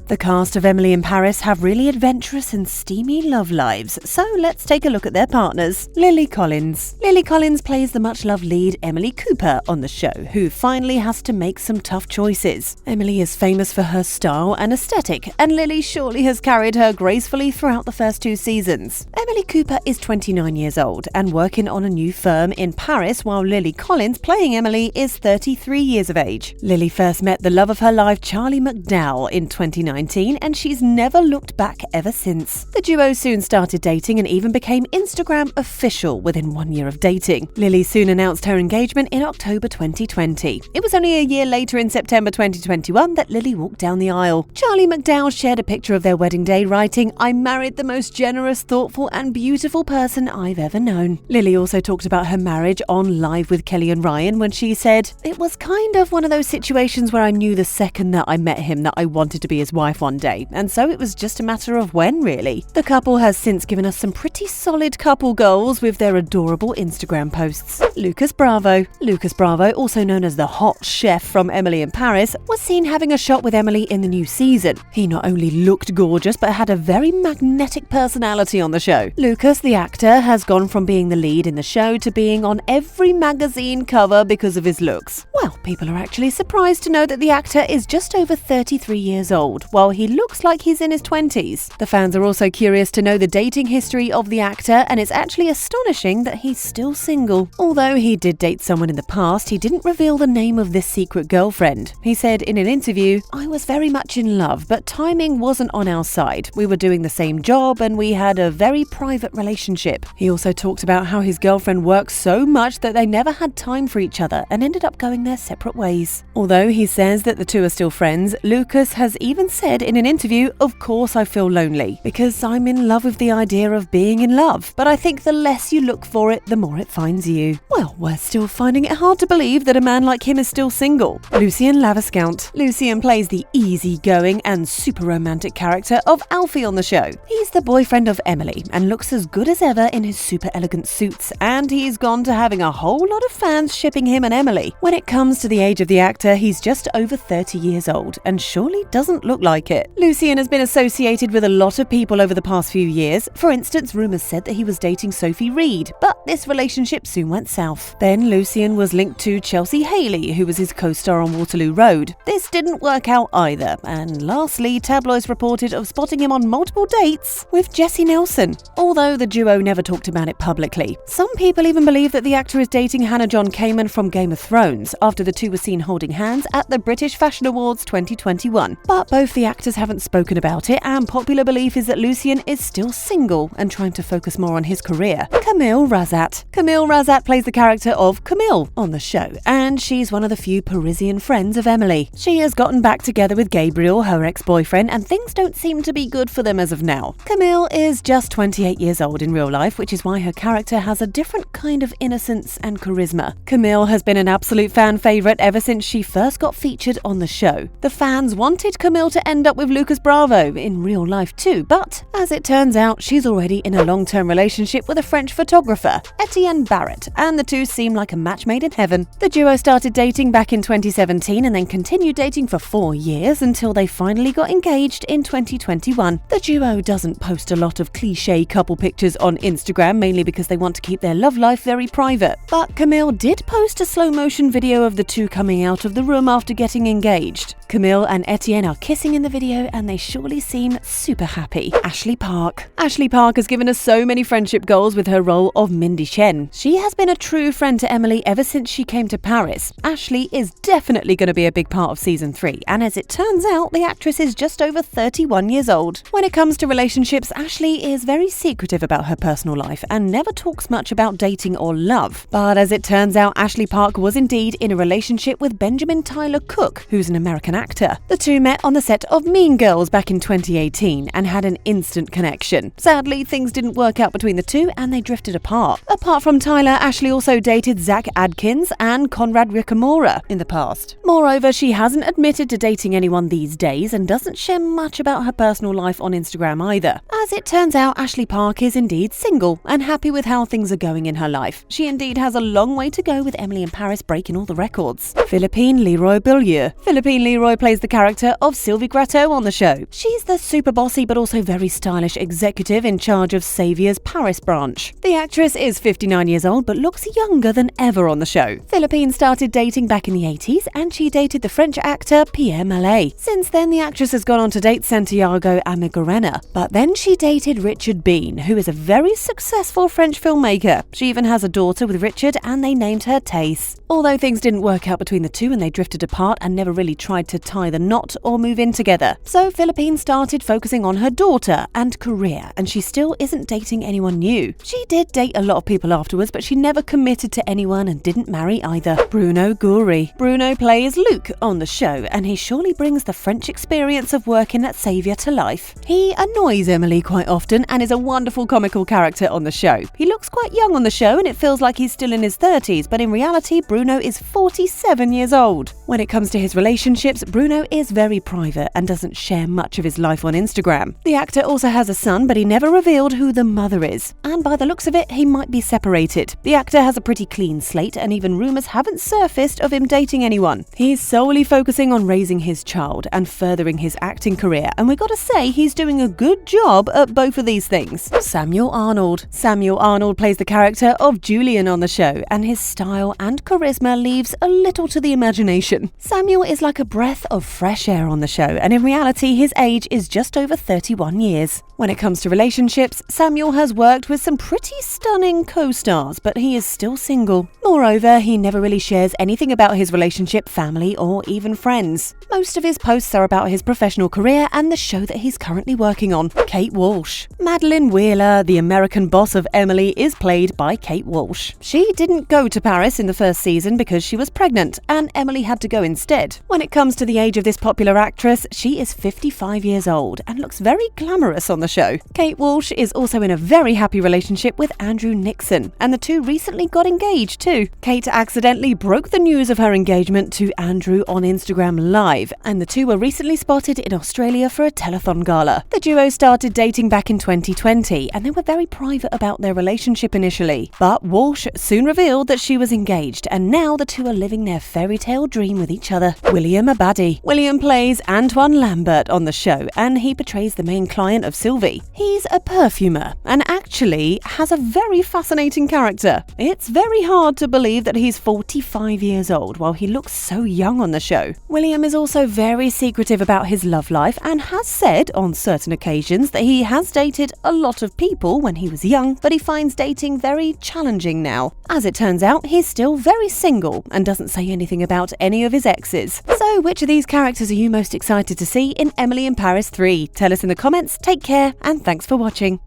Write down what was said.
The cast of Emily in Paris have really adventurous and steamy love lives, so let's take a look at their partners. Lily Collins. Lily Collins plays the much-loved lead Emily Cooper on the show, who finally has to make some tough choices. Emily is famous for her style and aesthetic, and Lily surely has carried her gracefully throughout the first 2 seasons. Emily Cooper is 29 years old and working on a new firm in Paris, while Lily Collins, playing Emily, is 33 years of age. Lily first met the love of her life, Charlie McDowell, in 2019, and she's never looked back ever since. The duo soon started dating and even became Instagram official within 1 year of dating. Lily soon announced her engagement in October 2020. It was only a year later, in September 2021, that Lily walked down the aisle. Charlie McDowell shared a picture of their wedding day, writing, "I married the most generous, thoughtful and beautiful person I've ever known." Lily also talked about her marriage on Live with Kelly and Ryan when she said, "It was kind of one of those situations where I knew the second that I met him that I wanted to be his wife one day, and so it was just a matter of when, really." The couple has since given us some pretty solid couple goals with their adorable Instagram posts. Lucas Bravo. Lucas Bravo, also known as the hot chef from Emily in Paris, was seen having a shot with Emily in the new season. He not only looked gorgeous, but had a very magnetic personality on the show. Lucas, the actor, has gone from being the lead in the show to being on every magazine cover because of his looks. Well, people are actually surprised to know that the actor is just over 33 years old, while he looks like he's in his 20s. The fans are also curious to know the dating history of the actor, and it's actually astonishing that he's still single. Although he did date someone in the past, he didn't reveal the name of this secret girlfriend. He said in an interview, "I was very much in love, but timing wasn't on our side. We were doing the same job and we had a very private relationship." He also talked about how his girlfriend worked so much that they never had time for each other and ended up going their separate ways. Although he says that the two are still friends, Lucas has even said in an interview, "Of course I feel lonely, because I'm in love with the idea of being in love, but I think the less you look for it, the more it finds you." Well, we're still finding it hard to believe that a man like him is still single. Lucian Levasseur. Lucian plays the easygoing and super romantic character of Alfie on the show. He's the boyfriend of Emily and looks as good as ever in his super elegant suits, and he's gone to having a whole lot of fans shipping him and Emily. When it comes to the age of the actor, he's just over 30 years old and surely doesn't look like it. Lucian has been associated with a lot of people over the past few years. For instance, rumours said that he was dating Sophie Reed, but this relationship soon went south. Then Lucian was linked to Chelsea Haley, who was his co-star on Waterloo Road. This didn't work out either. And lastly, tabloids reported of spotting him on multiple dates with Jessie Nelson, although the duo never talked about it publicly. Some people even believe that the actor is dating Hannah John Kamen from Game of Thrones, after the two were seen holding hands at the British Fashion Awards 2021. But both the actors haven't spoken about it, and popular belief is that Lucian is still single and trying to focus more on his career. Camillerazat. Camillerazat plays the character of Camille on the show, and she's one of the few Parisian friends of Emily. She has gotten back together with Gabriel, her ex-boyfriend, and things don't seem to be good for them as of now. Camille is just 28 years old in real life, which is why her character has a different kind of innocence and charisma. Camille has been an absolute fan favourite ever since she first got featured on the show. The fans wanted Camille to end up with Lucas Bravo in real life too, but as it turns out, she's already in a long-term relationship with a French photographer, Etienne Barrett, and the two seem like a match made in heaven. The duo started dating back in 2017 and then continued dating for 4 years until they finally got engaged in 2021. The duo doesn't post a lot of cliché couple pictures on Instagram, mainly because they want to keep their love life very private. But Camille did post a slow-motion video of the two coming out of the room after getting engaged. Camille and Etienne are kissing in the video and they surely seem super happy. Ashley Park. Ashley Park has given us so many friendship goals with her role of Mindy Chen. She has been a true friend to Emily ever since she came to Paris. Ashley is definitely going to be a big part of season 3, and as it turns out, the actress is just over 31 years old. When it comes to relationships, Ashley is very secretive about her personal life and never talks much about dating or love. But as it turns out, Ashley Park was indeed in a relationship with Benjamin Tyler Cook, who's an American actor. The two met on the set of Mean Girls back in 2018 and had an instant connection. Sadly, things didn't work out between the two and they drifted apart. Apart from Tyler, Ashley also dated Zach Adkins and Conrad Ricamora in the past. Moreover, she hasn't admitted to dating anyone these days and doesn't share much about her personal life on Instagram either. As it turns out, Ashley Park is indeed single and happy with how things are going in her life. She indeed has a long way to go with Emily in Paris breaking all the records. Philippine Leroy. Philippine Leroy plays the character of Sylvie Gratteau on the show. She's the super bossy but also very stylish executive in charge of Xavier's Paris branch. The actress is 59 years old but looks younger than ever on the show. Philippine started dating back in the 80s and she dated the French actor Pierre Mallet. Since then, the actress has gone on to date Santiago Amigorena. But then she dated Richard Bean, who is a very successful French filmmaker. She even has a daughter with Richard and they named her Tace. Although things didn't work out between the two and they drifted apart and never really tried to tie the knot or move in together. So Philippine started focusing on her daughter and career, and she still isn't dating anyone new. She did date a lot of people afterwards, but she never committed to anyone and didn't marry either. Bruno Gorry. Bruno plays Luc on the show, and he surely brings the French experience of working at Xavier to life. He annoys Emily quite often and is a wonderful comical character on the show. He looks quite young on the show and it feels like he's still in his 30s, but in reality, Bruno is 47 years old. When it comes to his relationships, Bruno is very private and doesn't share much of his life on Instagram. The actor also has a son, but he never revealed who the mother is. And by the looks of it, he might be separated. The actor has a pretty clean slate and even rumors haven't surfaced of him dating anyone. He's solely focusing on raising his child and furthering his acting career, and we gotta say he's doing a good job at both of these things. Samuel Arnold. Samuel Arnold plays the character of Julian on the show, and his style and charisma leaves a little to the imagination. Samuel is like a breath of fresh air on the show, and in reality his age is just over 31 years. When it comes to relationships, Samuel has worked with some pretty stunning co-stars, but he is still single. Moreover, he never really shares anything about his relationship, family, or even friends. Most of his posts are about his professional career and the show that he's currently working on. Kate Walsh. Madeline Wheeler, the American boss of Emily, is played by Kate Walsh. She didn't go to Paris in the first season because she was pregnant, and Emily had to go instead. When it comes to the age of this popular actress, she is 55 years old and looks very glamorous on the show. Kate Walsh is also in a very happy relationship with Andrew Nixon, and the two recently got engaged too. Kate accidentally broke the news of her engagement to Andrew on Instagram Live, and the two were recently spotted in Australia for a telethon gala. The duo started dating back in 2020, and they were very private about their relationship initially. But Walsh soon revealed that she was engaged, and now the two are living their fairy tale dream with each other. William Abadi. William plays Antoine Lambert on the show, and he portrays the main client of Sylvie. He's a perfumer, and actually has a very fascinating character. It's very hard to believe that he's 45 years old while he looks so young on the show. William is also very secretive about his love life and has said on certain occasions that he has dated a lot of people when he was young, but he finds dating very challenging now. As it turns out, he's still very single and doesn't say anything about any of his exes. So which of these characters are you most excited to see in Emily in Paris 3? Tell us in the comments. Take care and thanks for watching.